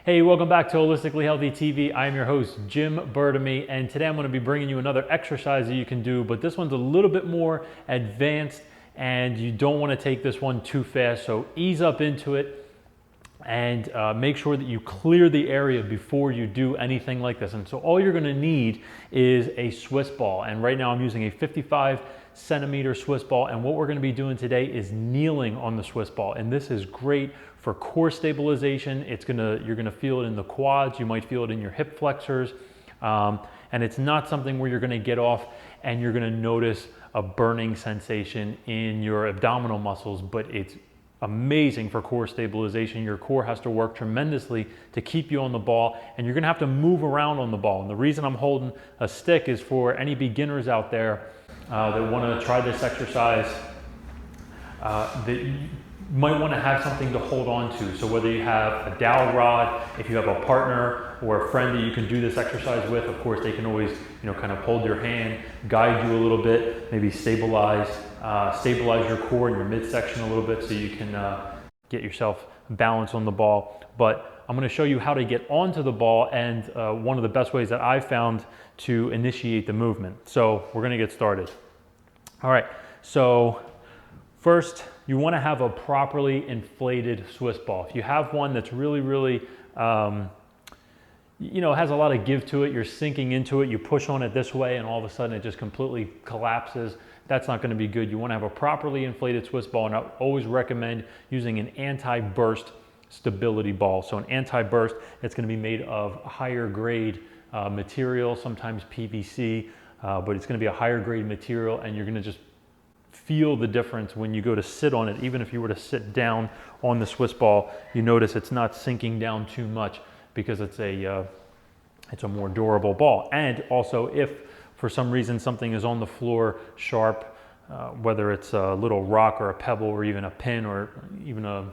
Hey, welcome back to Holistically Healthy TV. I'm your host, Jim Burdumy, and today I'm going to be bringing you another exercise that you can do, but this one's a little bit more advanced and you don't want to take this one too fast, so ease up into it and make sure that you clear the area before you do anything like this. And so all you're going to need is a Swiss ball, and right now I'm using a 55 centimeter Swiss ball, and what we're going to be doing today is kneeling on the Swiss ball, and this is great for core stabilization. You're gonna feel it in the quads, you might feel it in your hip flexors, and it's not something where you're gonna get off and you're gonna notice a burning sensation in your abdominal muscles, but it's amazing for core stabilization. Your core has to work tremendously to keep you on the ball, and you're gonna have to move around on the ball. And the reason I'm holding a stick is for any beginners out there that wanna try this exercise, that you might want to have something to hold on to. So whether you have a dowel rod, if you have a partner or a friend that you can do this exercise with, of course they can always, kind of hold your hand, guide you a little bit, maybe stabilize your core and your midsection a little bit so you can get yourself balanced on the ball. But I'm going to show you how to get onto the ball and one of the best ways that I've found to initiate the movement. So we're going to get started. All right, so first, you want to have a properly inflated Swiss ball. If you have one that's really, has a lot of give to it, you're sinking into it, you push on it this way and all of a sudden it just completely collapses, that's not going to be good. You want to have a properly inflated Swiss ball, and I always recommend using an anti-burst stability ball. So an anti-burst, it's going to be made of higher grade material, sometimes PVC, but it's going to be a higher grade material, and you're going to just feel the difference when you go to sit on it. Even if you were to sit down on the Swiss ball, you notice it's not sinking down too much because it's a more durable ball. And also, if for some reason something is on the floor sharp, whether it's a little rock or a pebble or even a pin or even a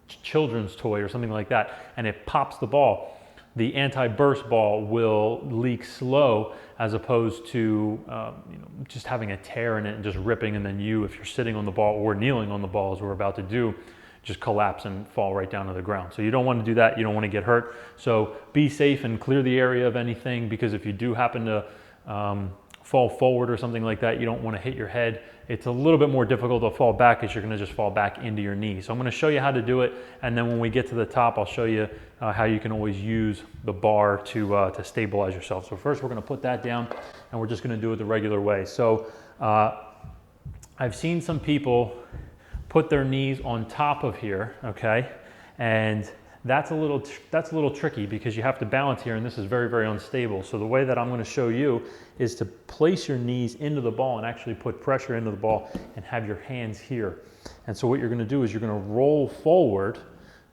children's toy or something like that, and it pops the ball, the anti-burst ball will leak slow as opposed to just having a tear in it and just ripping, and then if you're sitting on the ball or kneeling on the ball as we're about to do, just collapse and fall right down to the ground. So you don't want to do that, you don't want to get hurt. So be safe and clear the area of anything, because if you do happen to fall forward or something like that, you don't want to hit your head. It's a little bit more difficult to fall back because you're going to just fall back into your knee. So I'm going to show you how to do it, and then when we get to the top, I'll show you how you can always use the bar to stabilize yourself. So first we're going to put that down, and we're just going to do it the regular way. So I've seen some people put their knees on top of here, okay, and that's a little tricky because you have to balance here, and this is very unstable. So the way that I'm going to show you is to place your knees into the ball and actually put pressure into the ball and have your hands here. And so what you're going to do is you're going to roll forward,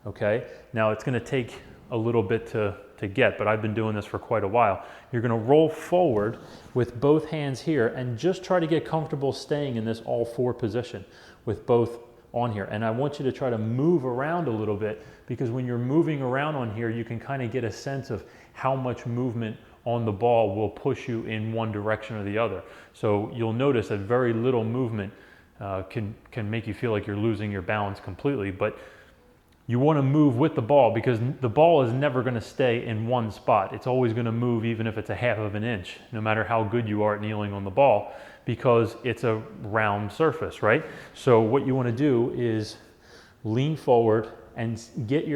okay? Now it's going to take a little bit to get, but I've been doing this for quite a while. You're going to roll forward with both hands here and just try to get comfortable staying in this all four position with both on here. And I want you to try to move around a little bit, because when you're moving around on here, you can kind of get a sense of how much movement on the ball will push you in one direction or the other. So you'll notice that very little movement can make you feel like you're losing your balance completely, but you want to move with the ball, because the ball is never going to stay in one spot. It's always going to move, even if it's a half of an inch, no matter how good you are at kneeling on the ball, because it's a round surface, right? So what you want to do is lean forward and get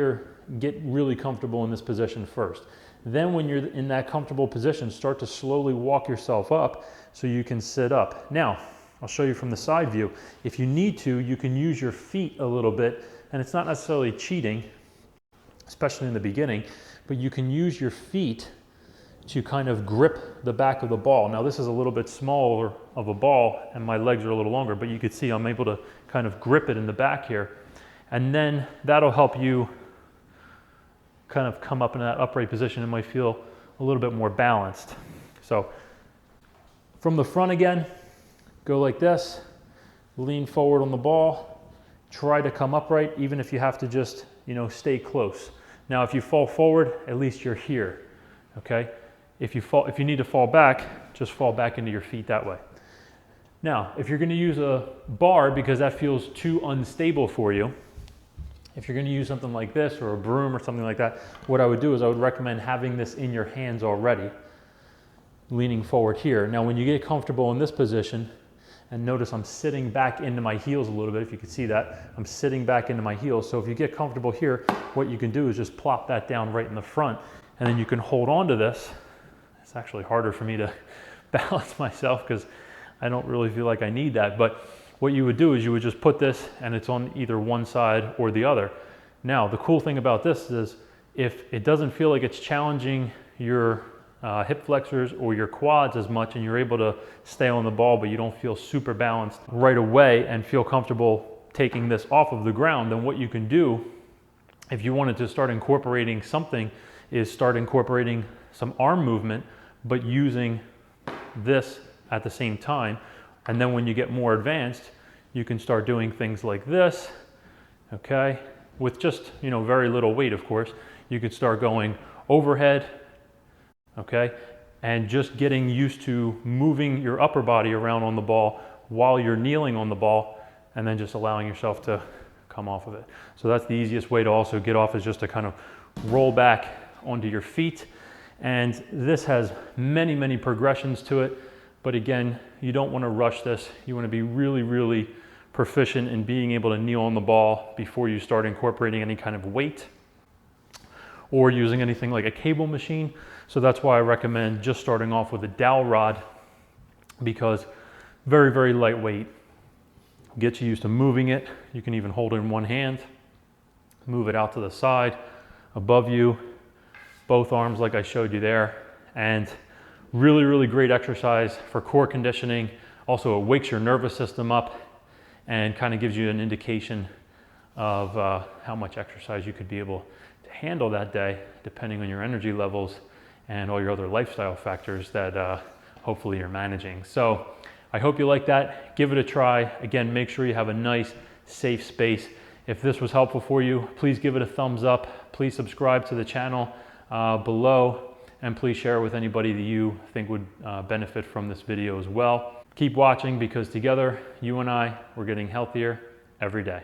really comfortable in this position first. Then when you're in that comfortable position, start to slowly walk yourself up so you can sit up. Now, I'll show you from the side view. If you need to, you can use your feet a little bit, and it's not necessarily cheating, especially in the beginning, but you can use your feet to kind of grip the back of the ball. Now this is a little bit smaller of a ball and my legs are a little longer, but you can see I'm able to kind of grip it in the back here. And then that'll help you kind of come up in that upright position and might feel a little bit more balanced. So from the front again, go like this, lean forward on the ball, try to come upright, even if you have to just, stay close. Now, if you fall forward, at least you're here, okay? If you need to fall back, just fall back into your feet that way. Now, if you're going to use a bar because that feels too unstable for you, If you're going to use something like this or a broom or something like that, what I would do is I would recommend having this in your hands already, leaning forward here. Now when you get comfortable in this position, and notice I'm sitting back into my heels a little bit, if you can see that, I'm sitting back into my heels. So if you get comfortable here, what you can do is just plop that down right in the front, and then you can hold on to this. It's actually harder for me to balance myself because I don't really feel like I need that. But what you would do is you would just put this, and it's on either one side or the other. Now, the cool thing about this is if it doesn't feel like it's challenging your hip flexors or your quads as much, and you're able to stay on the ball, but you don't feel super balanced right away and feel comfortable taking this off of the ground, then what you can do, if you wanted to start incorporating something, is start incorporating some arm movement, but using this at the same time. And then when you get more advanced, you can start doing things like this, okay? With just, very little weight, of course. You could start going overhead, okay? And just getting used to moving your upper body around on the ball while you're kneeling on the ball, and then just allowing yourself to come off of it. So that's the easiest way to also get off, is just to kind of roll back onto your feet. And this has many, many progressions to it. But again, you don't want to rush this. You want to be really, really proficient in being able to kneel on the ball before you start incorporating any kind of weight or using anything like a cable machine. So that's why I recommend just starting off with a dowel rod, because very, very lightweight. Gets you used to moving it. You can even hold it in one hand, move it out to the side, above you, both arms like I showed you there. And really, really great exercise for core conditioning. Also, it wakes your nervous system up and kind of gives you an indication of how much exercise you could be able to handle that day, depending on your energy levels and all your other lifestyle factors that hopefully you're managing. So I hope you like that. Give it a try. Again, make sure you have a nice, safe space. If this was helpful for you, please give it a thumbs up. Please subscribe to the channel below, and please share it with anybody that you think would benefit from this video as well. Keep watching, because together, you and I, we're getting healthier every day.